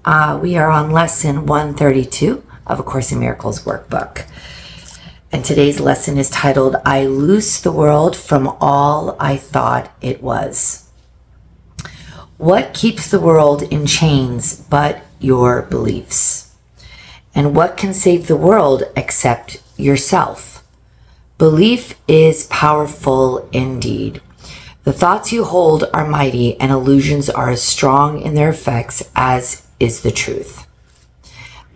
We are on lesson 132 of A Course in Miracles workbook. And today's lesson is titled, I Loose the World from All I Thought It Was. What keeps the world in chains but your beliefs? And what can save the world except yourself? Belief is powerful indeed. The thoughts you hold are mighty, and illusions are as strong in their effects as is the truth.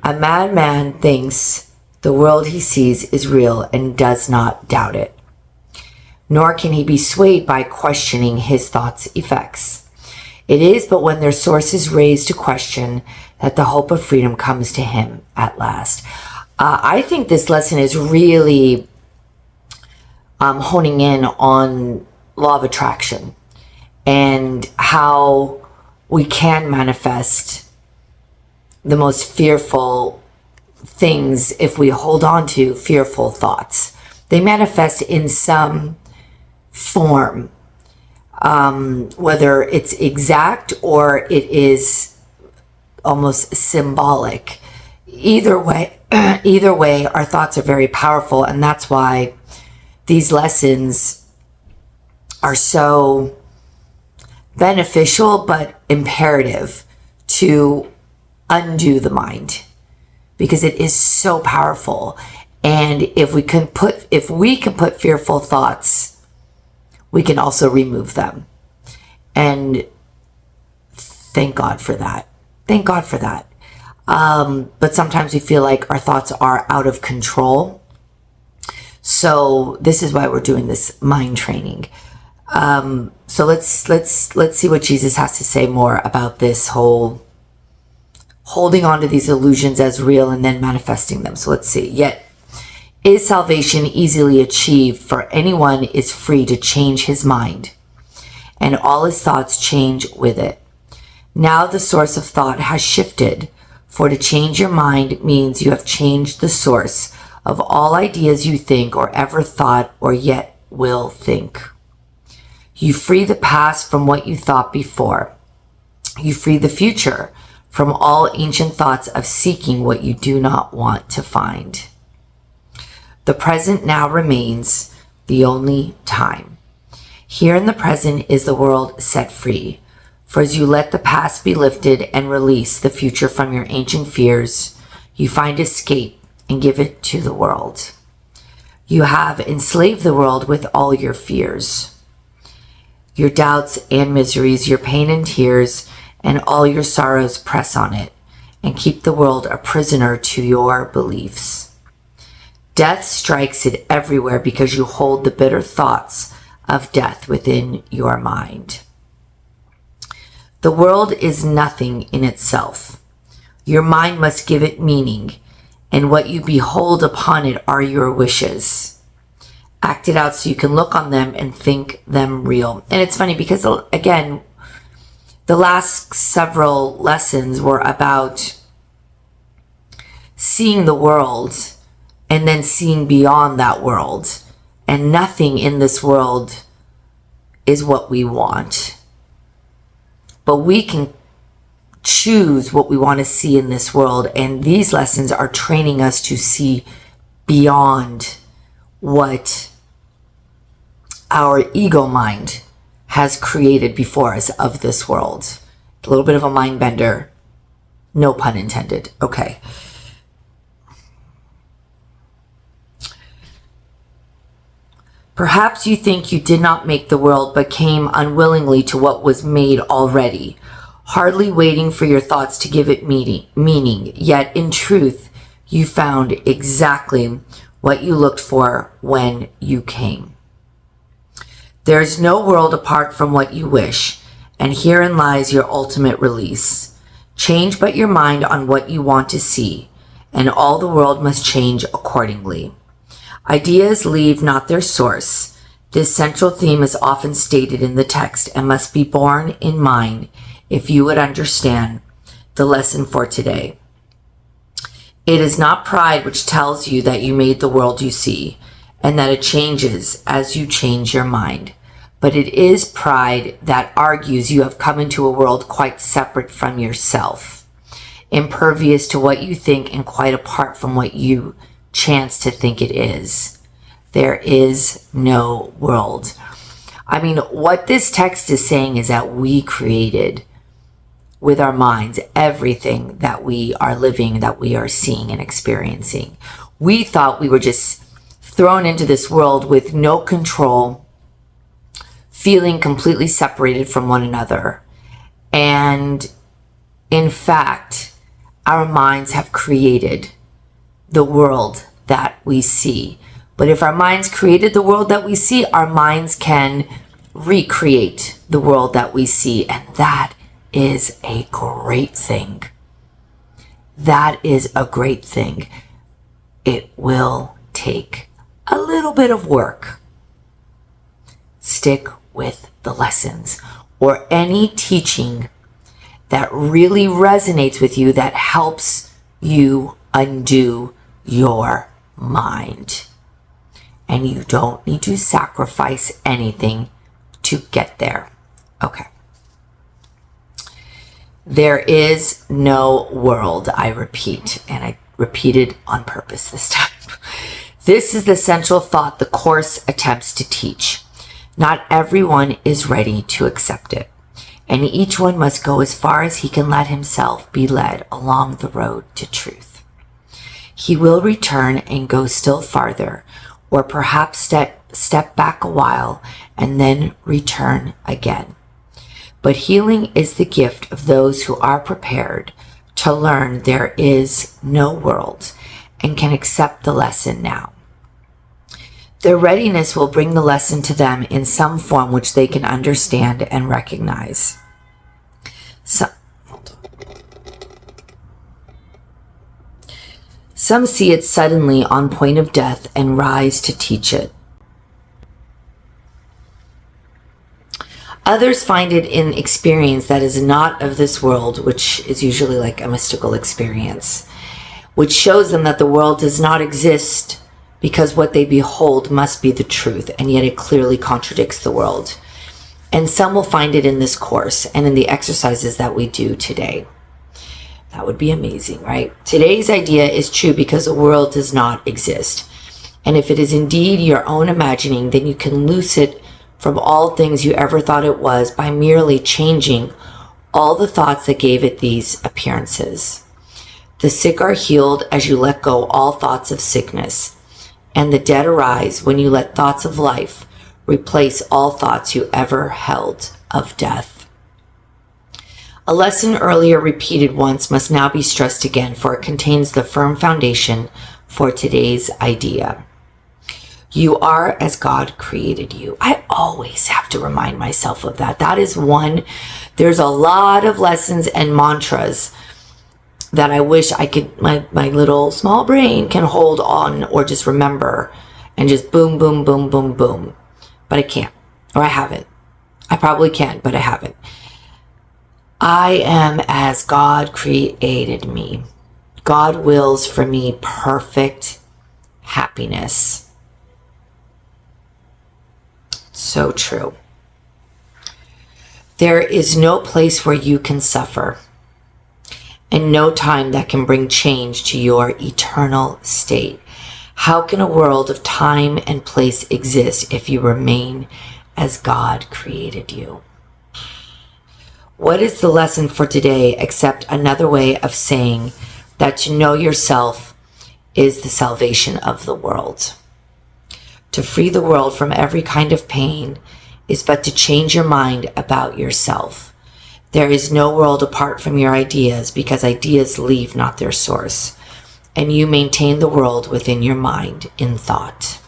A madman thinks the world he sees is real and does not doubt it. Nor can he be swayed by questioning his thoughts' effects. It is but when their source is raised to question that the hope of freedom comes to him at last. I think this lesson is really honing in on law of attraction and how we can manifest the most fearful things if we hold on to fearful thoughts. They manifest in some form, whether it's exact or it is almost symbolic. Either way, our thoughts are very powerful, and that's why these lessons are so beneficial but imperative to undo the mind, because it is so powerful. And if we can put fearful thoughts, we can also remove them. And thank God for that. Thank God for that. But sometimes we feel like our thoughts are out of control. So this is why we're doing this mind training. So let's see what Jesus has to say more about this whole holding on to these illusions as real and then manifesting them. So let's see. Yet is salvation easily achieved, for anyone is free to change his mind, and all his thoughts change with it. Now the source of thought has shifted, for to change your mind means you have changed the source of all ideas you think or ever thought or yet will think. You free the past from what you thought before. You free the future from all ancient thoughts of seeking what you do not want to find. The present now remains the only time. Here in the present is the world set free. For as you let the past be lifted and release the future from your ancient fears, you find escape and give it to the world. You have enslaved the world with all your fears, your doubts and miseries, your pain and tears, and all your sorrows press on it and keep the world a prisoner to your beliefs. Death strikes it everywhere because you hold the bitter thoughts of death within your mind. The world is nothing in itself. Your mind must give it meaning, and what you behold upon it are your wishes. Act it out so you can look on them and think them real. And it's funny because, again, the last several lessons were about seeing the world and then seeing beyond that world. And nothing in this world is what we want. But we can choose what we want to see in this world. And these lessons are training us to see beyond what our ego mind has created before us of this world. A little bit of a mind bender. No pun intended. Okay. Perhaps you think you did not make the world, but came unwillingly to what was made already, hardly waiting for your thoughts to give it meaning. Yet in truth, you found exactly what you looked for when you came. There is no world apart from what you wish, and herein lies your ultimate release. Change but your mind on what you want to see, and all the world must change accordingly. Ideas leave not their source. This central theme is often stated in the text and must be borne in mind if you would understand the lesson for today. It is not pride which tells you that you made the world you see, and that it changes as you change your mind. But it is pride that argues you have come into a world quite separate from yourself. impervious to what you think and quite apart from what you chance to think it is. There is no world. I mean, what this text is saying is that we created with our minds everything that we are living, that we are seeing and experiencing. We thought we were just thrown into this world with no control, feeling completely separated from one another. And in fact, our minds have created the world that we see. But if our minds created the world that we see, our minds can recreate the world that we see. And that is a great thing. That is a great thing. It will take a little bit of work. Stick with the lessons or any teaching that really resonates with you, that helps you undo your mind. And you don't need to sacrifice anything to get there. Okay. There is no world, I repeat, and I repeated on purpose this time. This is the central thought the Course attempts to teach. Not everyone is ready to accept it, and each one must go as far as he can let himself be led along the road to truth. He will return and go still farther, or perhaps step back a while and then return again. But healing is the gift of those who are prepared to learn there is no world and can accept the lesson now. Their readiness will bring the lesson to them in some form which they can understand and recognize. Some see it suddenly on point of death and rise to teach it. Others find it in experience that is not of this world, which is usually like a mystical experience, which shows them that the world does not exist because what they behold must be the truth, and yet it clearly contradicts the world. And some will find it in this course and in the exercises that we do today. That would be amazing, right? Today's idea is true because the world does not exist. And if it is indeed your own imagining, then you can loose it from all things you ever thought it was by merely changing all the thoughts that gave it these appearances. The sick are healed as you let go all thoughts of sickness, and the dead arise when you let thoughts of life replace all thoughts you ever held of death. A lesson earlier repeated once must now be stressed again, for it contains the firm foundation for today's idea. You are as God created you. I always have to remind myself of that. That is one. There's a lot of lessons and mantras that I wish I could, my little small brain can hold on or just remember and just boom, boom, boom, boom, boom. But I can't, or I haven't. I probably can, but I haven't. I am as God created me. God wills for me perfect happiness. So true. There is no place where you can suffer, and no time that can bring change to your eternal state. How can a world of time and place exist if you remain as God created you? What is the lesson for today except another way of saying that to know yourself is the salvation of the world? To free the world from every kind of pain is but to change your mind about yourself. There is no world apart from your ideas, because ideas leave not their source, and you maintain the world within your mind in thought.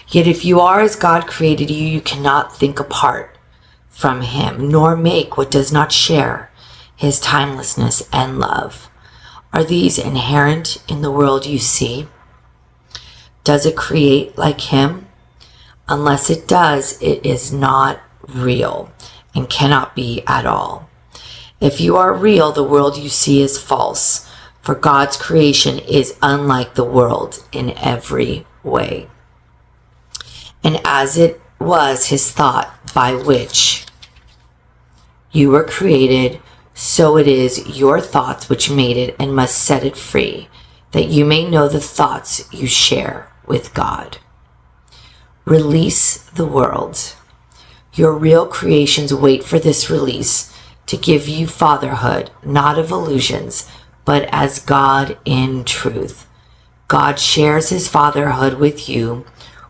Yet if you are as God created you, you cannot think apart from him, nor make what does not share his timelessness and love. Are these inherent in the world you see? Does it create like him? Unless it does, it is not real and cannot be at all. If you are real, the world you see is false, for God's creation is unlike the world in every way. And as it was his thought by which you were created, so it is your thoughts which made it and must set it free, that you may know the thoughts you share with God. Release the world. Your real creations wait for this release to give you fatherhood, not of illusions, but as God in truth. God shares his fatherhood with you,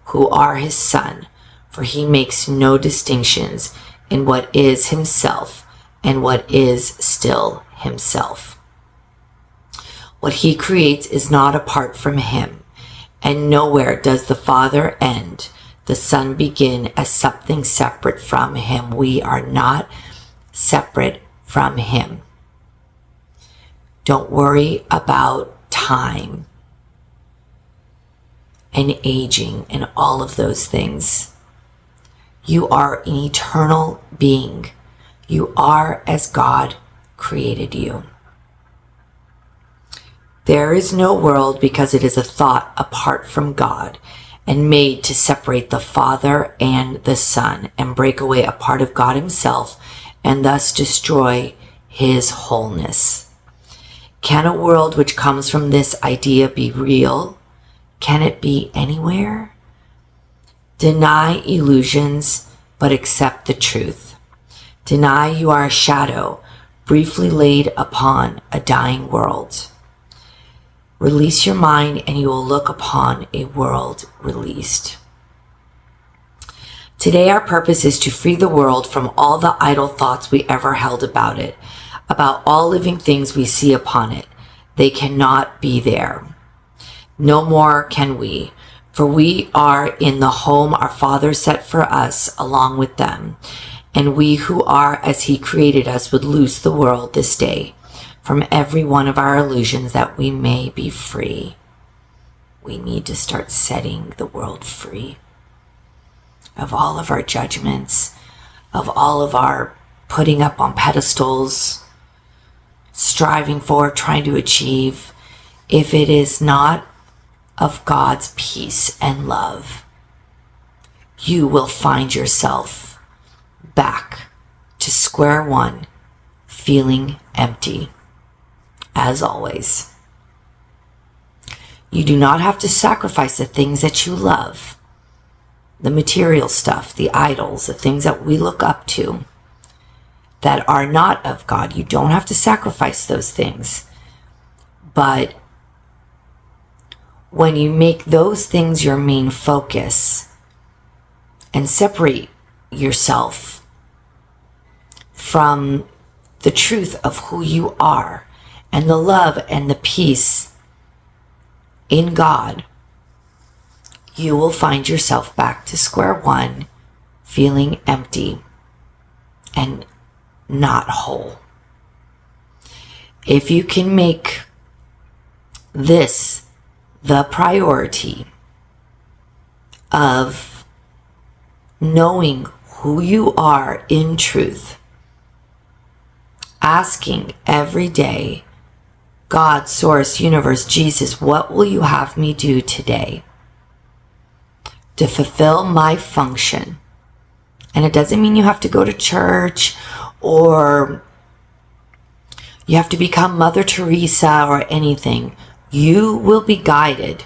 who are his son, for he makes no distinctions in what is himself and what is still himself. What he creates is not apart from him, and nowhere does the Father end, the Son begin as something separate from him. We are not separate from him. Don't worry about time and aging and all of those things. You are an eternal being. You are as God created you. There is no world because it is a thought apart from God and made to separate the Father and the Son and break away a part of God himself and thus destroy his wholeness. Can a world which comes from this idea be real? Can it be anywhere? Deny illusions, but accept the truth. Deny you are a shadow, briefly laid upon a dying world. Release your mind and you will look upon a world released. Today our purpose is to free the world from all the idle thoughts we ever held about it, about all living things we see upon it. They cannot be there. No more can we, for we are in the home our Father set for us along with them, and we who are as he created us would loose the world this day from every one of our illusions that we may be free. We need to start setting the world free of all of our judgments, of all of our putting up on pedestals, striving for, trying to achieve. If it is not of God's peace and love, you will find yourself back to square one, feeling empty. As always, you do not have to sacrifice the things that you love, the material stuff, the idols, the things that we look up to that are not of God. You don't have to sacrifice those things. But when you make those things your main focus and separate yourself from the truth of who you are, and the love and the peace in God, you will find yourself back to square one, feeling empty and not whole. If you can make this the priority of knowing who you are in truth, asking every day, God, Source, Universe, Jesus, what will you have me do today to fulfill my function? And it doesn't mean you have to go to church or you have to become Mother Teresa or anything. You will be guided,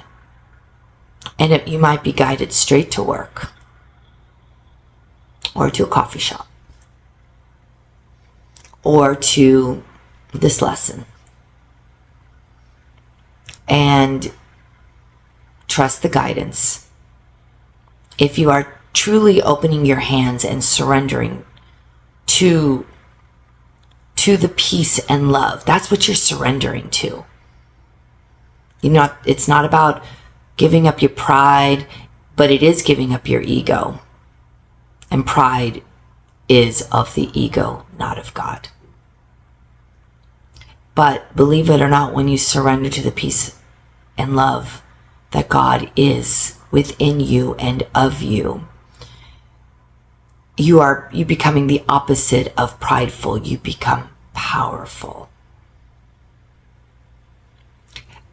and you might be guided straight to work or to a coffee shop or to this lesson. And trust the guidance. If you are truly opening your hands and surrendering to the peace and love, that's what you're surrendering to. It's not about giving up your pride, but it is giving up your ego. And pride is of the ego, not of God. But believe it or not, when you surrender to the peace and love that God is within you and of you, you becoming the opposite of prideful. You become powerful.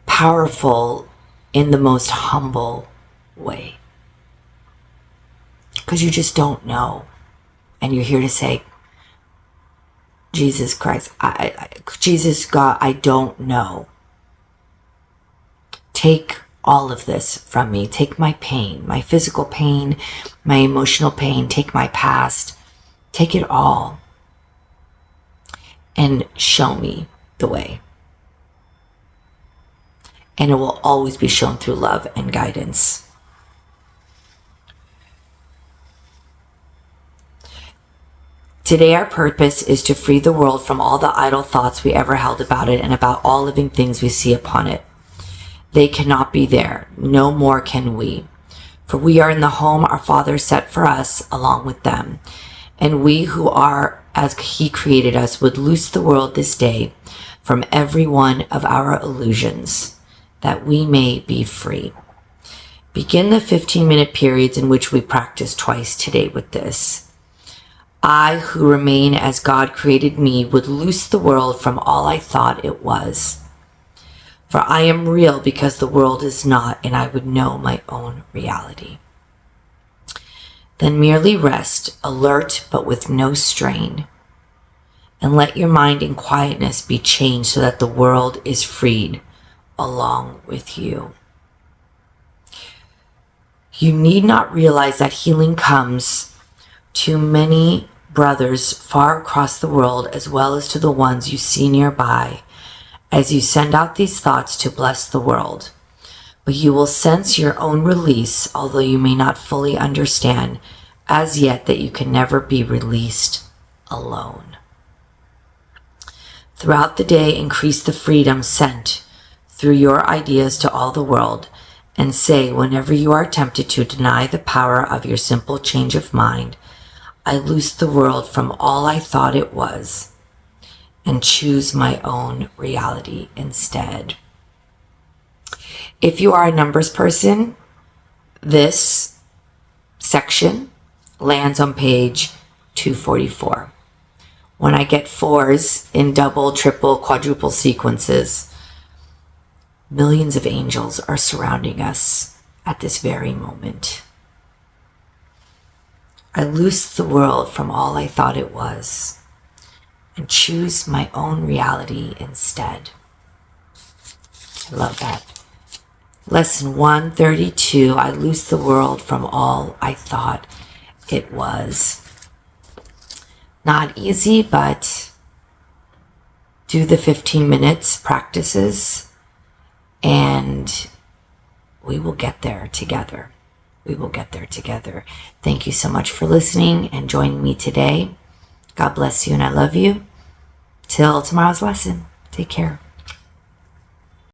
Powerful in the most humble way. Because you just don't know. And you're here to say, Jesus Christ, Jesus, God, I don't know. Take all of this from me. Take my pain, my physical pain, my emotional pain. Take my past. Take it all and show me the way. And it will always be shown through love and guidance. Today, our purpose is to free the world from all the idle thoughts we ever held about it and about all living things we see upon it. They cannot be there. No more can we. For we are in the home our Father set for us along with them. And we who are as He created us would loose the world this day from every one of our illusions, that we may be free. Begin the 15-minute periods in which we practice twice today with this. I, who remain as God created me, would loose the world from all I thought it was. For I am real because the world is not, and I would know my own reality. Then merely rest, alert but with no strain, and let your mind in quietness be changed so that the world is freed along with you. You need not realize that healing comes to many brothers far across the world, as well as to the ones you see nearby, as you send out these thoughts to bless the world. But you will sense your own release, although you may not fully understand as yet that you can never be released alone. Throughout the day, increase the freedom sent through your ideas to all the world, and say, whenever you are tempted to deny the power of your simple change of mind, I loose the world from all I thought it was and choose my own reality instead. If you are a numbers person, this section lands on page 244. When I get fours in double, triple, quadruple sequences, millions of angels are surrounding us at this very moment. I loose the world from all I thought it was and choose my own reality instead. I love that. Lesson 132, I loose the world from all I thought it was. Not easy, but do the 15 minutes practices and we will get there together. We will get there together. Thank you so much for listening and joining me today. God bless you and I love you. Till tomorrow's lesson. Take care.